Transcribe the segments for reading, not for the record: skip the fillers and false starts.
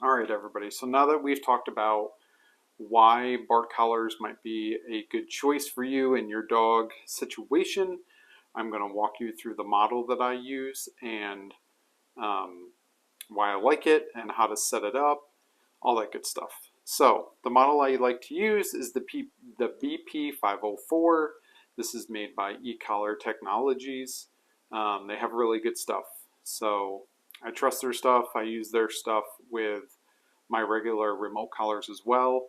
All right, everybody. So now that we've talked about why bark collars might be a good choice for you and your dog situation, I'm going to walk you through the model that I use and why I like it and how to set it up, all that good stuff. So the model I like to use is the BP504. This is made by eCollar Technologies. They have really good stuff. So I trust their stuff. I use their stuff with my regular remote collars as well.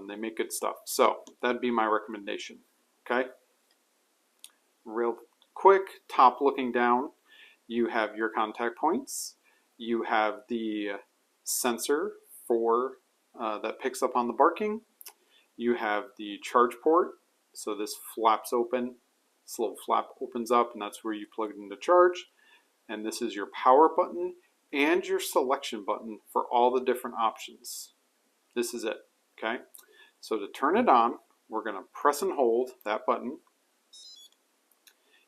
They make good stuff. So that'd be my recommendation. Okay. Real quick, top looking down, you have your contact points. You have the sensor for that picks up on the barking. You have the charge port. So this flaps open. This little flap opens up, and that's where you plug it into charge. And this is your power button and your selection button for all the different options. This is it, okay? So to turn it on, we're gonna press and hold that button.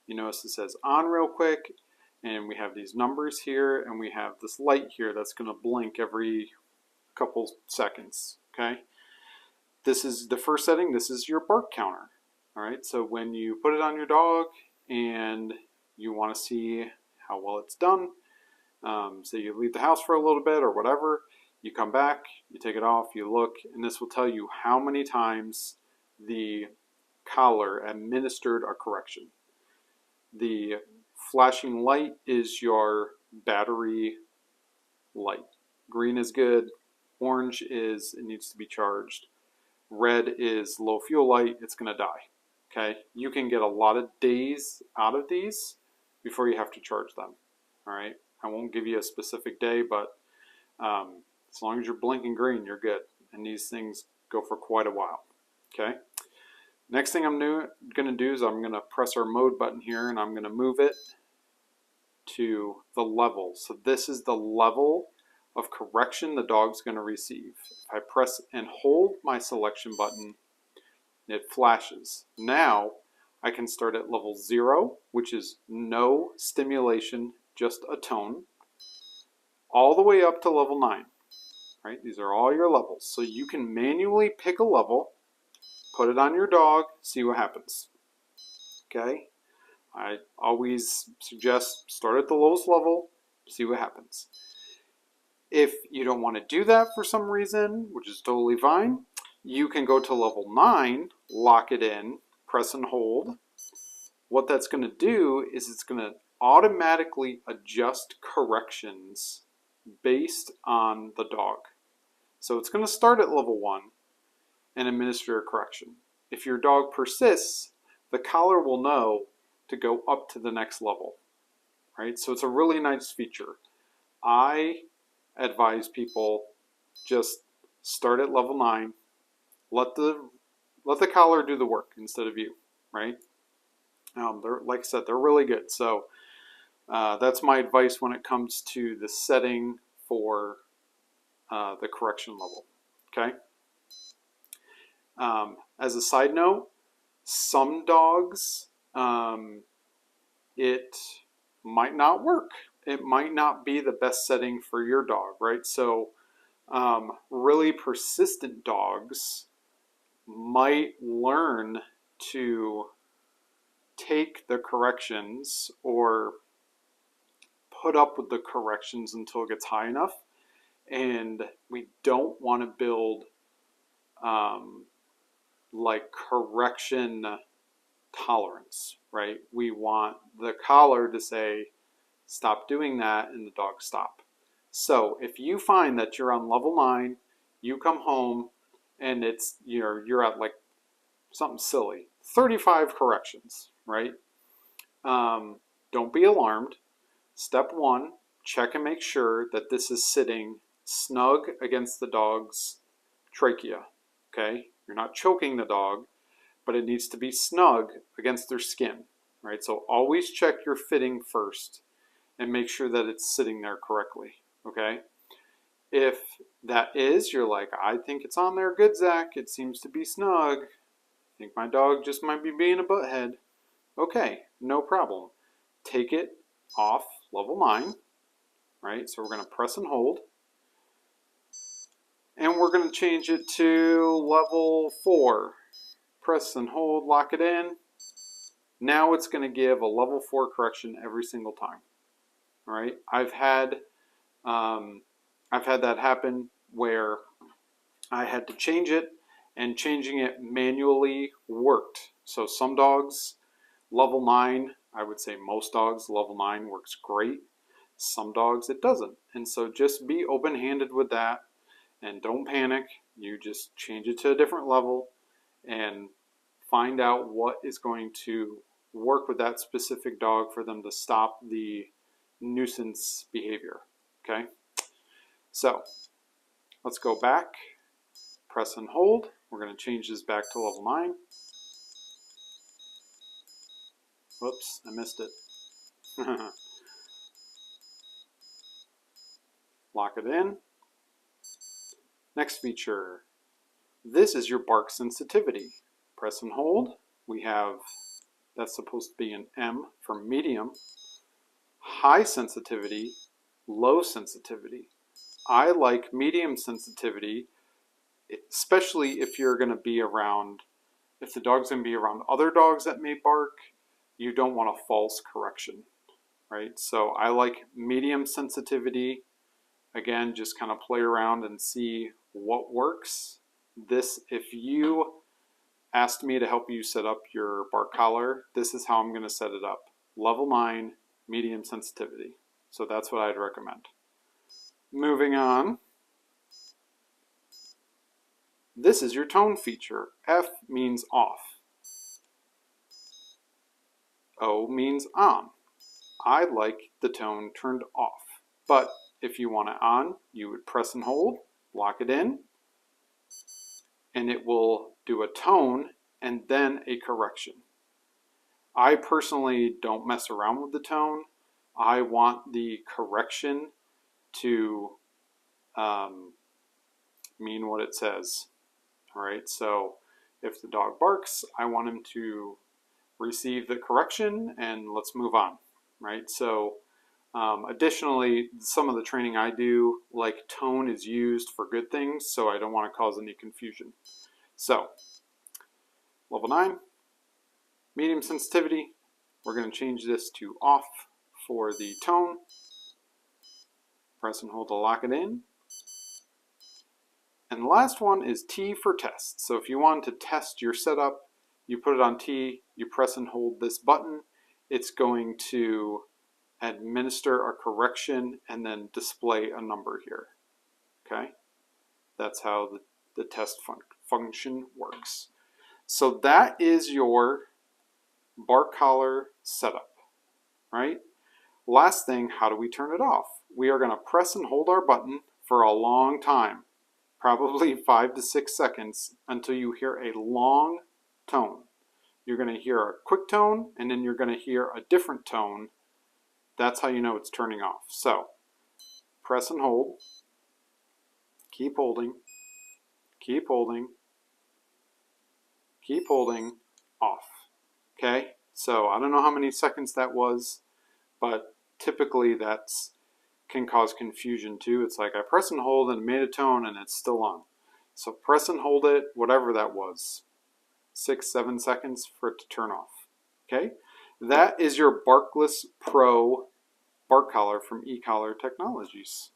You notice it says on real quick, and we have these numbers here, and we have this light here that's gonna blink every couple seconds, okay? This is the first setting, this is your bark counter, all right? So when you put it on your dog and you wanna see how well it's done, so you leave the house for a little bit or whatever, you come back, you take it off, you look, and this will tell you how many times the collar administered a correction. The flashing light is your battery light. Green is good, orange is it needs to be charged, red is low fuel light, it's going to die. Okay, you can get a lot of days out of these before you have to charge them. All right, I won't give you a specific day, but as long as you're blinking green, you're good. And these things go for quite a while. Okay. Next thing I'm going to do is I'm going to press our mode button here, and I'm going to move it to the level. So this is the level of correction the dog's going to receive. If I press and hold my selection button, it flashes. Now I can start at level 0, which is no stimulation, just a tone, all the way up to level 9. Right? These are all your levels. So you can manually pick a level, put it on your dog, see what happens. Okay? I always suggest start at the lowest level, see what happens. If you don't want to do that for some reason, which is totally fine, you can go to level 9, lock it in, press and hold. What that's going to do is it's going to automatically adjust corrections based on the dog. So it's going to start at level 1 and administer a correction. If your dog persists, the collar will know to go up to the next level, right? So it's a really nice feature. I advise people just start at level 9, let the collar do the work instead of you, right? Like I said, they're really good. So that's my advice when it comes to the setting for the correction level, okay? As a side note, some dogs, it might not work. It might not be the best setting for your dog, right? So really persistent dogs might learn to take the corrections or put up with the corrections until it gets high enough. And we don't want to build like correction tolerance, right? We want the collar to say, stop doing that, and the dog stop. So if you find that you're on level 9, you come home and it's you're at like something silly, 35 corrections, right? Don't be alarmed. Step 1, check and make sure that this is sitting snug against the dog's trachea, okay? You're not choking the dog, but it needs to be snug against their skin, right? So always check your fitting first and make sure that it's sitting there correctly, okay? If that is, you're like, I think it's on there good, Zach. It seems to be snug. I think my dog just might be being a butthead. Okay, no problem. Take it off level 9, right? So we're going to press and hold. And we're going to change it to level 4. Press and hold, lock it in. Now it's going to give a level 4 correction every single time. All right, I've had that happen where I had to change it, and changing it manually worked. So some dogs, level 9, I would say most dogs, level 9 works great. Some dogs it doesn't. And so just be open-handed with that and don't panic. You just change it to a different level and find out what is going to work with that specific dog for them to stop the nuisance behavior. Okay, so let's go back, press and hold. We're going to change this back to level 9. Whoops, I missed it. Lock it in. Next feature. This is your bark sensitivity. Press and hold. We have, that's supposed to be an M for medium. High sensitivity, low sensitivity. I like medium sensitivity, especially if you're going to be around, if the dog's going to be around other dogs that may bark, you don't want a false correction, right? So I like medium sensitivity. Again, just kind of play around and see what works. This, if you asked me to help you set up your bark collar, this is how I'm going to set it up. Level 9, medium sensitivity. So that's what I'd recommend. Moving on. This is your tone feature. F means off. O means on. I like the tone turned off. But if you want it on, you would press and hold, lock it in, and it will do a tone and then a correction. I personally don't mess around with the tone. I want the correction to mean what it says. All right, so if the dog barks, I want him to receive the correction and let's move on, right? So additionally, some of the training I do, like tone is used for good things, so I don't want to cause any confusion. So, level 9, medium sensitivity. We're going to change this to off for the tone. Press and hold to lock it in. And the last one is T for test. So if you want to test your setup, you put it on T, you press and hold this button. It's going to administer a correction and then display a number here. Okay, that's how the test function works. So that is your bark collar setup, right? Last thing, how do we turn it off? We are going to press and hold our button for a long time, probably 5 to 6 seconds, until you hear a long tone. You're going to hear a quick tone, and then you're going to hear a different tone. That's how you know it's turning off. So, press and hold, keep holding, keep holding, keep holding, off. Okay, so I don't know how many seconds that was, but typically that's can cause confusion too. It's like I press and hold and made a tone and it's still on. So press and hold it, whatever that was, 6, 7 seconds for it to turn off. Okay, that is your Barkless Pro bark collar from eCollar Technologies.